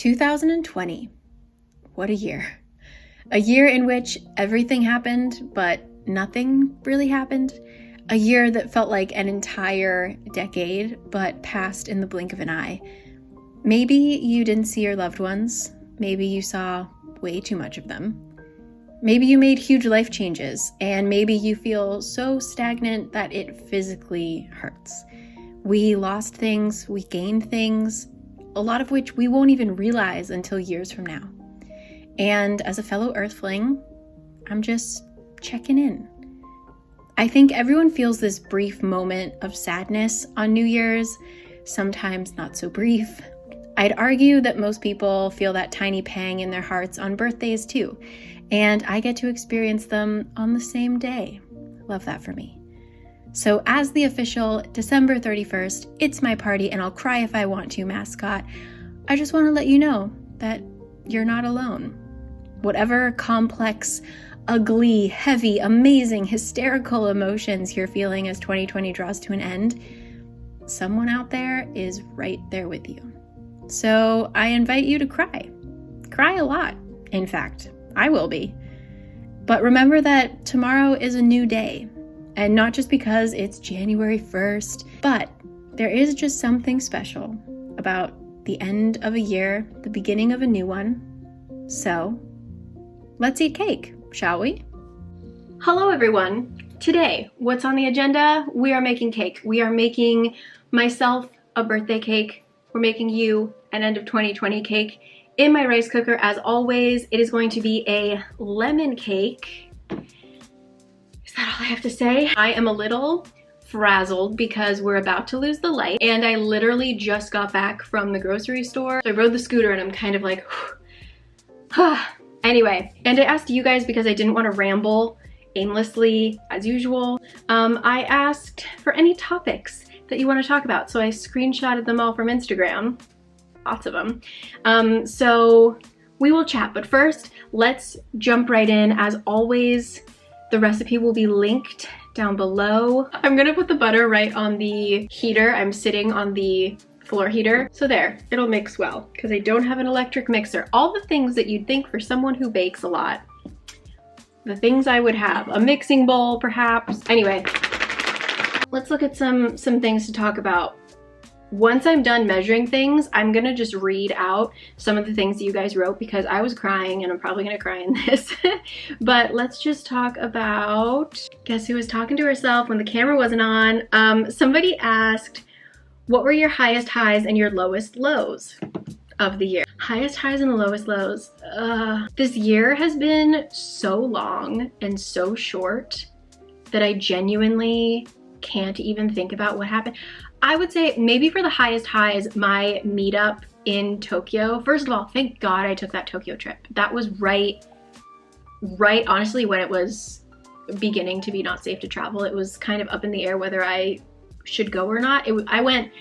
2020. What a year. A year in which everything happened, but nothing really happened. A year that felt like an entire decade, but passed in the blink of an eye. Maybe you didn't see your loved ones. Maybe you saw way too much of them. Maybe you made huge life changes, and maybe you feel so stagnant that it physically hurts. We lost things, we gained things, a lot of which we won't even realize until years from now. And as a fellow Earthling, I'm just checking in. I think everyone feels this brief moment of sadness on New Year's, sometimes not so brief. I'd argue that most people feel that tiny pang in their hearts on birthdays too, and I get to experience them on the same day. Love that for me. So as the official December 31st, it's my party and I'll cry if I want to mascot, I just want to let you know that you're not alone. Whatever complex, ugly, heavy, amazing, hysterical emotions you're feeling as 2020 draws to an end, someone out there is right there with you. So I invite you to cry. Cry a lot, in fact. I will be. But remember that tomorrow is a new day. And not just because it's January 1st, but there is just something special about the end of a year, the beginning of a new one. So let's eat cake, shall we? Hello everyone. Today, what's on the agenda? We are making cake. We are making myself a birthday cake. We're making you an end of 2020 cake. In my rice cooker, as always, it is going to be a lemon cake. Is that all I have to say? I am a little frazzled because we're about to lose the light and I literally just got back from the grocery store. So I rode the scooter and I'm kind of like, anyway, and I asked you guys because I didn't want to ramble aimlessly as usual. I asked for any topics that you want to talk about. So I screenshotted them all from Instagram, lots of them. So we will chat, but first let's jump right in. As always, the recipe will be linked down below. I'm gonna put the butter right on the heater. I'm sitting on the floor heater. So there, it'll mix well because I don't have an electric mixer. All the things that you'd think for someone who bakes a lot, the things I would have. A mixing bowl, perhaps. Anyway, let's look at some things to talk about. Once I'm done measuring things, I'm gonna just read out some of the things that you guys wrote because I was crying and I'm probably gonna cry in this. But let's just talk about, guess who was talking to herself when the camera wasn't on? Somebody asked, what were your highest highs and your lowest lows of the year? Highest highs and the lowest lows. This year has been so long and so short that I genuinely can't even think about what happened. I would say maybe for the highest highs, my meetup in Tokyo. First of all, thank God I took that Tokyo trip. That was right honestly when it was beginning to be not safe to travel. It was kind of up in the air whether I should go or not. I went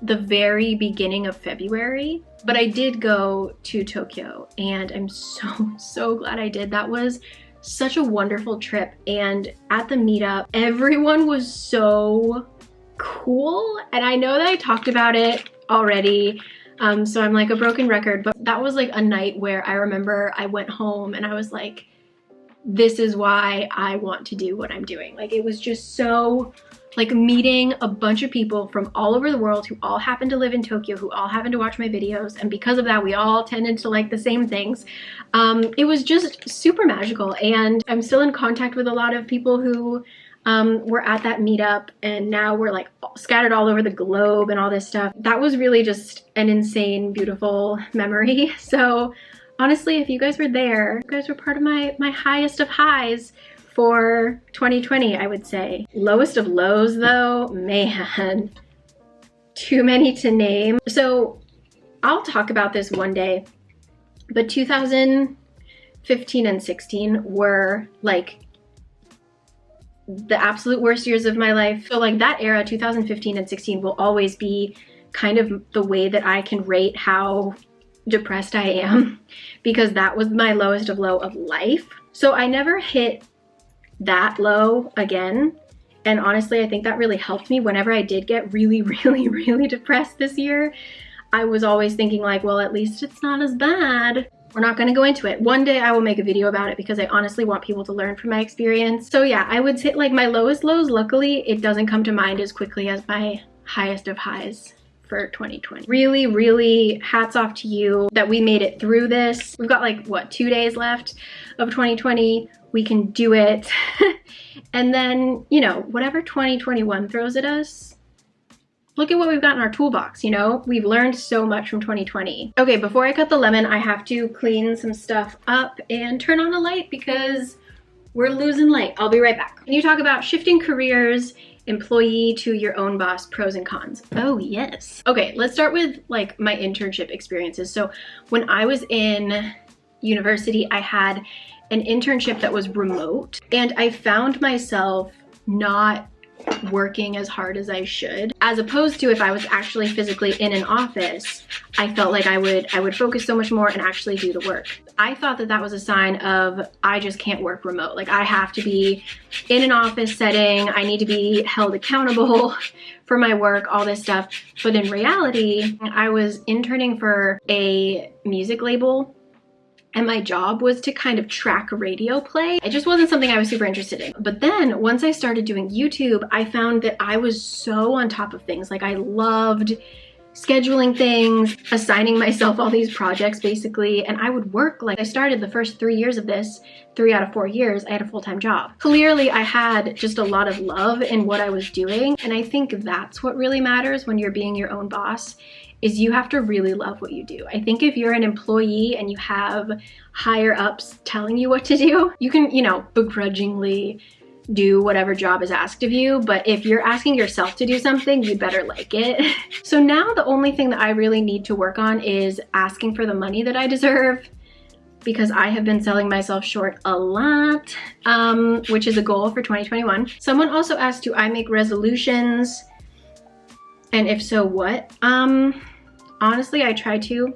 the very beginning of February, but I did go to Tokyo and I'm so glad I did. That was such a wonderful trip, and at the meetup, everyone was so cool, and I know that I talked about it already, so I'm like a broken record, but that was like a night where I remember I went home and I was like, this is why I want to do what I'm doing. Like, it was just so, like, meeting a bunch of people from all over the world who all happen to live in Tokyo, who all happen to watch my videos, and because of that we all tended to like the same things. It was just super magical, and I'm still in contact with a lot of people who were at that meetup, and now we're like scattered all over the globe and all this stuff. That was really just an insane, beautiful memory. So honestly, if you guys were there, you guys were part of my highest of highs for 2020, I would say. Lowest of lows though, man, too many to name. So I'll talk about this one day, but 2015 and 16 were like the absolute worst years of my life. So like that era, 2015 and 16 will always be kind of the way that I can rate how depressed I am, because that was my lowest of low of life. So I never hit that low again. And honestly, I think that really helped me whenever I did get really depressed this year. I was always thinking like, well, at least it's not as bad. We're not gonna go into it. One day I will make a video about it because I honestly want people to learn from my experience. So yeah, I would say like my lowest lows, luckily, it doesn't come to mind as quickly as my highest of highs for 2020. Really, really hats off to you that we made it through this. We've got like, what, 2 days left of 2020. We can do it. And then, you know, whatever 2021 throws at us, look at what we've got in our toolbox, you know? We've learned so much from 2020. Okay, before I cut the lemon, I have to clean some stuff up and turn on a light because we're losing light. I'll be right back. Can you talk about shifting careers, employee to your own boss, pros and cons? Oh yes. Okay, let's start with like my internship experiences. So when I was in university, I had an internship that was remote, and I found myself not working as hard as I should, as opposed to if I was actually physically in an office. I felt like I would focus so much more and actually do the work. I thought that that was a sign of I just can't work remote. Like I have to be in an office setting. I need to be held accountable for my work, all this stuff. But in reality, I was interning for a music label, and my job was to kind of track radio play. It just wasn't something I was super interested in. But then once I started doing YouTube, I found that I was so on top of things. Like I loved scheduling things, assigning myself all these projects basically, and I would work. Like I started the first 3 years of this, 3 out of 4 years, I had a full-time job. Clearly I had just a lot of love in what I was doing, and I think that's what really matters when you're being your own boss, is you have to really love what you do. I think if you're an employee and you have higher ups telling you what to do, you can, you know, begrudgingly do whatever job is asked of you, but if you're asking yourself to do something, you better like it. So now the only thing that I really need to work on is asking for the money that I deserve, because I have been selling myself short a lot, which is a goal for 2021. Someone also asked, do I make resolutions? And if so, what? Honestly, I try to,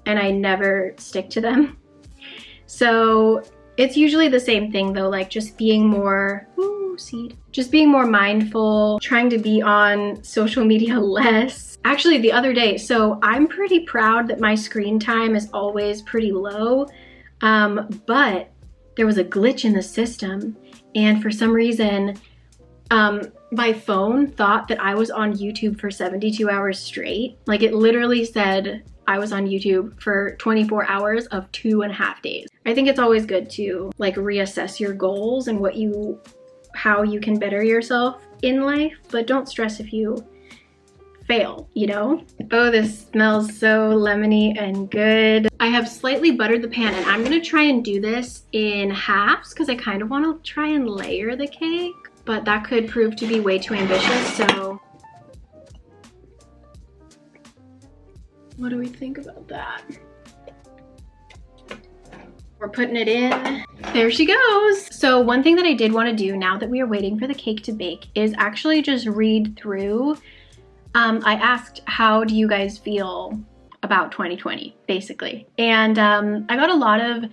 and I never stick to them. So it's usually the same thing though, like just being more, just being more mindful, trying to be on social media less. Actually, the other day, so I'm pretty proud that my screen time is always pretty low, but there was a glitch in the system, and for some reason, my phone thought that I was on YouTube for 72 hours straight. Like it literally said I was on YouTube for 24 hours of 2.5 days. I think it's always good to like reassess your goals and how you can better yourself in life, but don't stress if you fail, you know? Oh, this smells so lemony and good. I have slightly buttered the pan, and I'm gonna try and do this in halves because I kind of want to try and layer the cake, but that could prove to be way too ambitious, so what do we think about that? We're putting it in. There she goes. So one thing that I did want to do now that we are waiting for the cake to bake is actually just read through. I asked, how do you guys feel about 2020, basically? And I got a lot of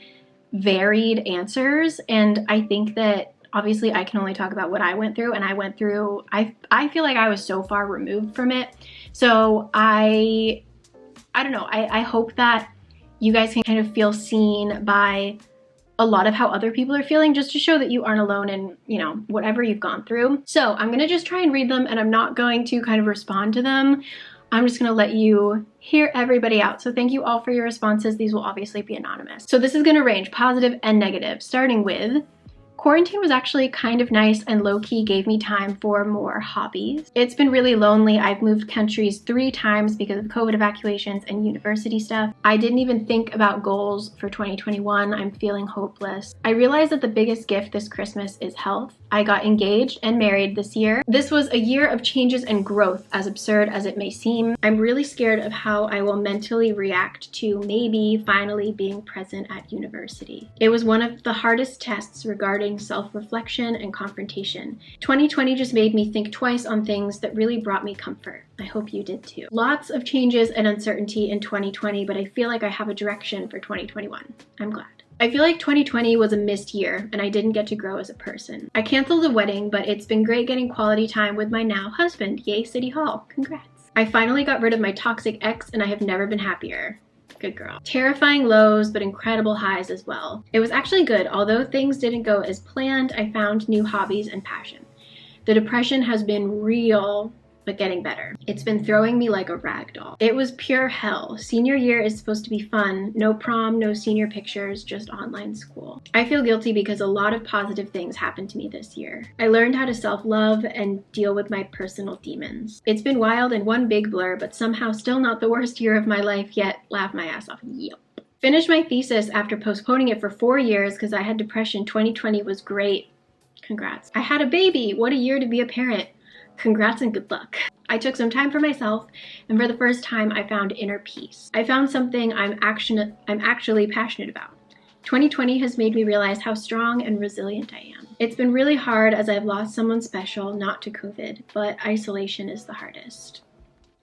varied answers, and I think that obviously I can only talk about what I went through, and I feel like I was so far removed from it. So I don't know, I hope that you guys can kind of feel seen by a lot of how other people are feeling, just to show that you aren't alone in, you know, whatever you've gone through. So I'm gonna just try and read them, and I'm not going to kind of respond to them. I'm just gonna let you hear everybody out. So thank you all for your responses. These will obviously be anonymous. So this is gonna range positive and negative, starting with, quarantine was actually kind of nice and low-key gave me time for more hobbies. It's been really lonely. I've moved countries 3 times because of COVID evacuations and university stuff. I didn't even think about goals for 2021. I'm feeling hopeless. I realized that the biggest gift this Christmas is health. I got engaged and married this year. This was a year of changes and growth, as absurd as it may seem. I'm really scared of how I will mentally react to maybe finally being present at university. It was one of the hardest tests regarding self-reflection and confrontation. 2020 just made me think twice on things that really brought me comfort. I hope you did too. Lots of changes and uncertainty in 2020, but I feel like I have a direction for 2021. I'm glad. I feel like 2020 was a missed year and I didn't get to grow as a person. I canceled the wedding, but it's been great getting quality time with my now husband. Yay, City Hall. Congrats. I finally got rid of my toxic ex and I have never been happier. Good girl. Terrifying lows, but incredible highs as well. It was actually good. Although things didn't go as planned, I found new hobbies and passion. The depression has been real, but getting better. It's been throwing me like a rag doll. It was pure hell. Senior year is supposed to be fun. No prom, no senior pictures, just online school. I feel guilty because a lot of positive things happened to me this year. I learned how to self-love and deal with my personal demons. It's been wild and one big blur, but somehow still not the worst year of my life yet. Laugh my ass off. Yep. Finished my thesis after postponing it for 4 years because I had depression. 2020 was great. Congrats. I had a baby. What a year to be a parent. Congrats and good luck. I took some time for myself, and for the first time I found inner peace. I found something I'm actually passionate about. 2020 has made me realize how strong and resilient I am. It's been really hard as I've lost someone special, not to COVID, but isolation is the hardest.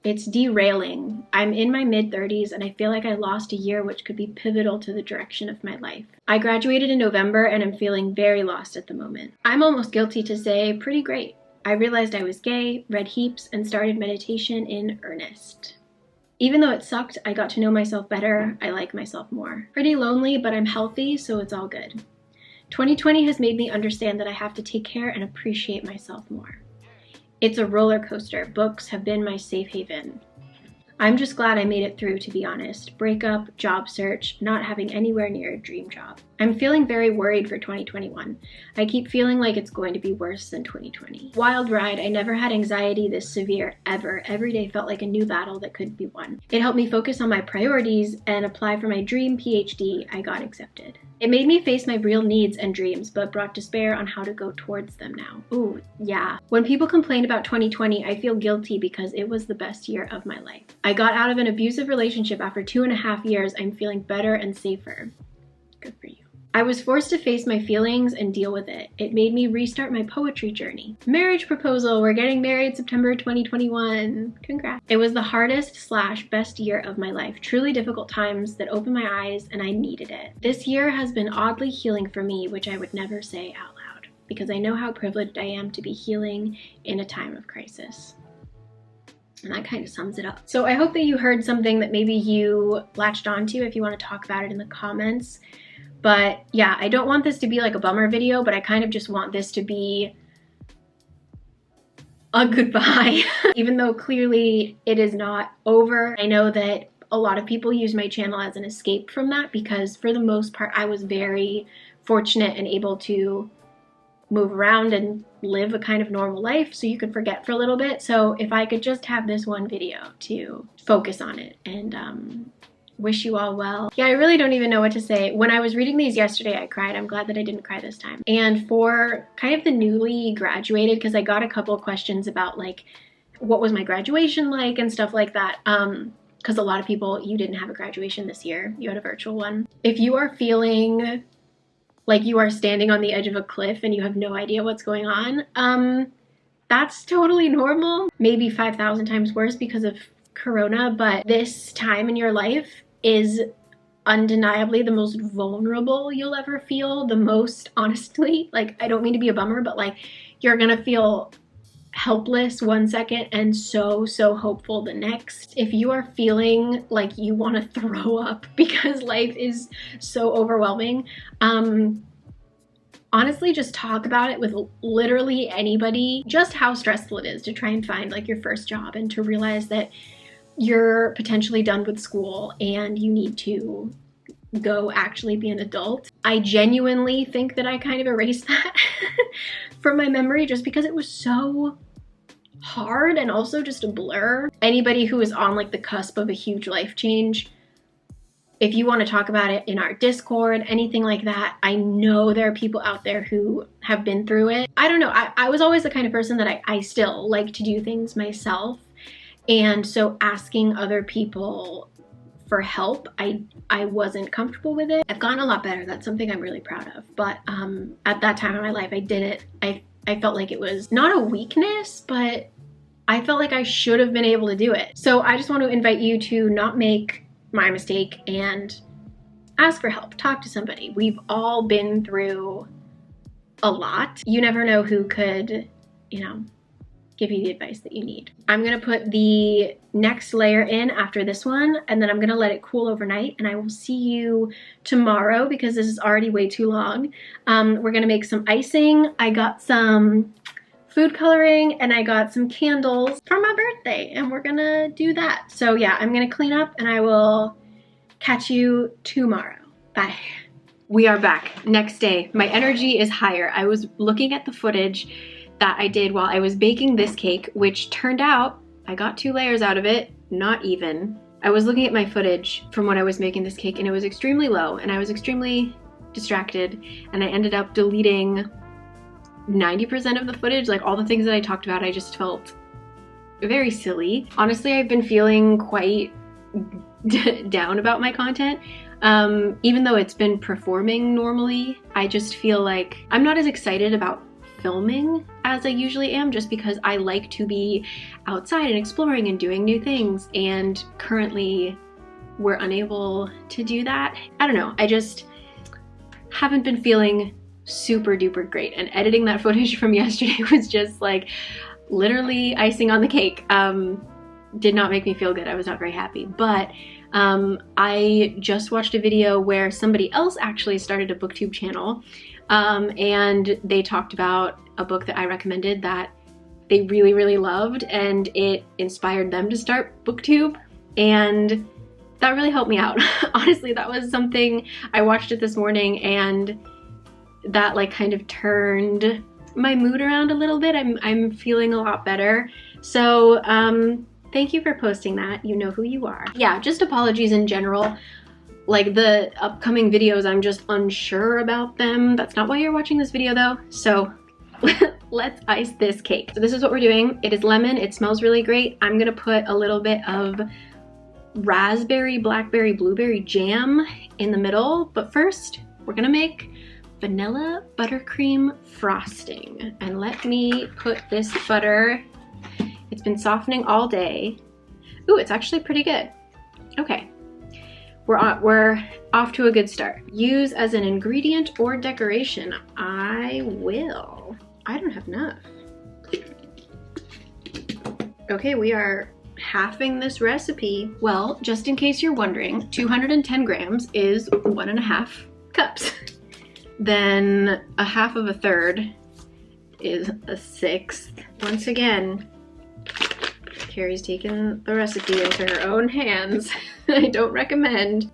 It's derailing. I'm in my mid-30s and I feel like I lost a year which could be pivotal to the direction of my life. I graduated in November and I'm feeling very lost at the moment. I'm almost guilty to say pretty great. I realized I was gay, read heaps, and started meditation in earnest. Even though it sucked, I got to know myself better. I like myself more. Pretty lonely, but I'm healthy, so it's all good. 2020 has made me understand that I have to take care and appreciate myself more. It's a roller coaster. Books have been my safe haven. I'm just glad I made it through, to be honest. Breakup, job search, not having anywhere near a dream job. I'm feeling very worried for 2021. I keep feeling like it's going to be worse than 2020. Wild ride. I never had anxiety this severe, ever. Every day felt like a new battle that could be won. It helped me focus on my priorities and apply for my dream PhD. I got accepted. It made me face my real needs and dreams, but brought despair on how to go towards them now. Ooh, yeah. When people complain about 2020, I feel guilty because it was the best year of my life. I got out of an abusive relationship after 2.5 years. I'm feeling better and safer. Good for you. I was forced to face my feelings and deal with it. It made me restart my poetry journey. Marriage proposal. We're getting married September 2021. Congrats. It was the hardest/best year of my life. Truly difficult times that opened my eyes and I needed it. This year has been oddly healing for me, which I would never say out loud because I know how privileged I am to be healing in a time of crisis. And that kind of sums it up. So I hope that you heard something that maybe you latched onto. If you want to talk about it in the comments. But yeah, I don't want this to be like a bummer video, but I kind of just want this to be a goodbye. Even though clearly it is not over. I know that a lot of people use my channel as an escape from that because for the most part, I was very fortunate and able to move around and live a kind of normal life so you could forget for a little bit. So if I could just have this one video to focus on it and wish you all well. Yeah, I really don't even know what to say. When I was reading these yesterday, I cried. I'm glad that I didn't cry this time. And for kind of the newly graduated, because I got a couple of questions about like, what was my graduation like and stuff like that. Because a lot of people, you didn't have a graduation this year. You had a virtual one. If you are feeling like you are standing on the edge of a cliff and you have no idea what's going on, that's totally normal. Maybe 5,000 times worse because of Corona, but this time in your life is undeniably the most vulnerable you'll ever feel, the most honestly. Like, I don't mean to be a bummer, but like, you're gonna feel helpless one second and so hopeful the next. If you are feeling like you want to throw up because life is so overwhelming, honestly, just talk about it with literally anybody, just how stressful it is to try and find like your first job and to realize that you're potentially done with school and you need to go actually be an adult. I genuinely think that I kind of erased that from my memory just because it was so hard and also just a blur. Anybody who is on like the cusp of a huge life change, if you want to talk about it in our Discord, anything like that, I know there are people out there who have been through it. I don't know, I was always the kind of person that I still like to do things myself. And so asking other people for help, I wasn't comfortable with it. I've gotten a lot better. That's something I'm really proud of. But at that time in my life, I did it. I felt like it was not a weakness, but I felt like I should have been able to do it. So I just want to invite you to not make my mistake and ask for help. Talk to somebody. We've all been through a lot. You never know who could, you know, give you the advice that you need. I'm gonna put the next layer in after this one, and then I'm gonna let it cool overnight, and I will see you tomorrow because this is already way too long. We're gonna make some icing. I got some food coloring and I got some candles for my birthday, and we're gonna do that. So yeah, I'm gonna clean up and I will catch you tomorrow. Bye. We are back. Next day. My energy is higher. I was looking at the footage that I did while I was baking this cake, which turned out I got 2 layers out of it, not even. I was looking at my footage from when I was making this cake and it was extremely low and I was extremely distracted, and I ended up deleting 90% of the footage, like all the things that I talked about. I just felt very silly. Honestly, I've been feeling quite down about my content. Even though it's been performing normally, I just feel like I'm not as excited about filming as I usually am, just because I like to be outside and exploring and doing new things, and currently we're unable to do that. I don't know, I just haven't been feeling super duper great, and editing that footage from yesterday was just like literally icing on the cake. Did not make me feel good. I was not very happy, but I just watched a video where somebody else actually started a booktube channel, and they talked about a book that I recommended that they really, really loved, and it inspired them to start booktube, and that really helped me out. Honestly, that was something, I watched it this morning and that like kind of turned my mood around a little bit. I'm feeling a lot better. So thank you for posting that. You know who you are. Yeah, just apologies in general. Like the upcoming videos, I'm just unsure about them. That's not why you're watching this video though. So let's ice this cake. So this is what we're doing. It is lemon. It smells really great. I'm gonna put a little bit of raspberry, blackberry, blueberry jam in the middle. But first, we're gonna make vanilla buttercream frosting. And let me put this butter, it's been softening all day. Ooh, it's actually pretty good. Okay, we're off to a good start. Use as an ingredient or decoration. I will. I don't have enough. Okay, we are halving this recipe. Well, just in case you're wondering, 210 grams is 1.5 cups. Then a half of a third is a sixth. Once again, Carrie's taken the recipe into her own hands. I don't recommend.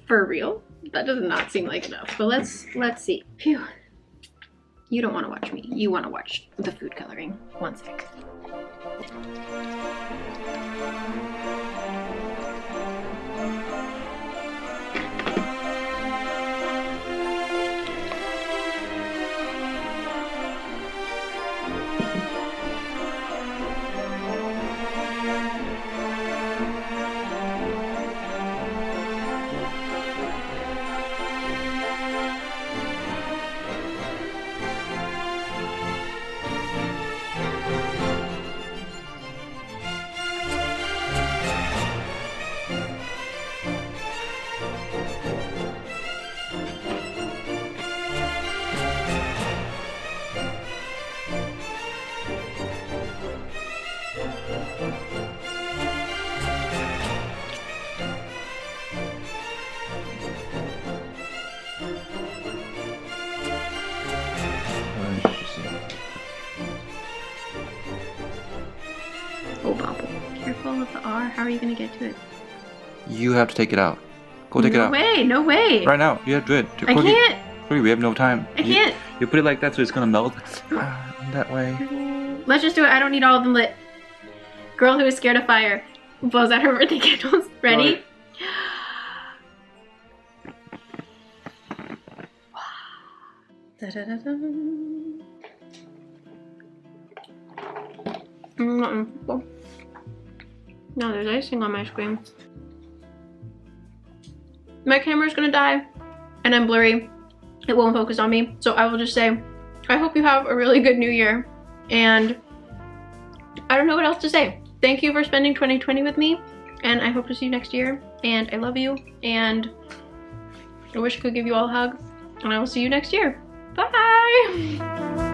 For real? That does not seem like enough, but let's see. Phew. You don't want to watch me. You want to watch the food coloring. One sec. Oh, bobble. Careful with the R. How are you gonna get to it? You have to take it out. Go take it out. No way, no way. Right now. You have to do it. I can't. Cody, we have no time. I can't. You put it like that so it's gonna melt. That way. Let's just do it. I don't need all of them lit. Girl who is scared of fire blows out her birthday candles. Ready? No, there's icing on my screen. My camera's gonna die and I'm blurry. It won't focus on me. So I will just say, I hope you have a really good new year. And I don't know what else to say. Thank you for spending 2020 with me. And I hope to see you next year. And I love you. And I wish I could give you all a hug. And I will see you next year. Bye!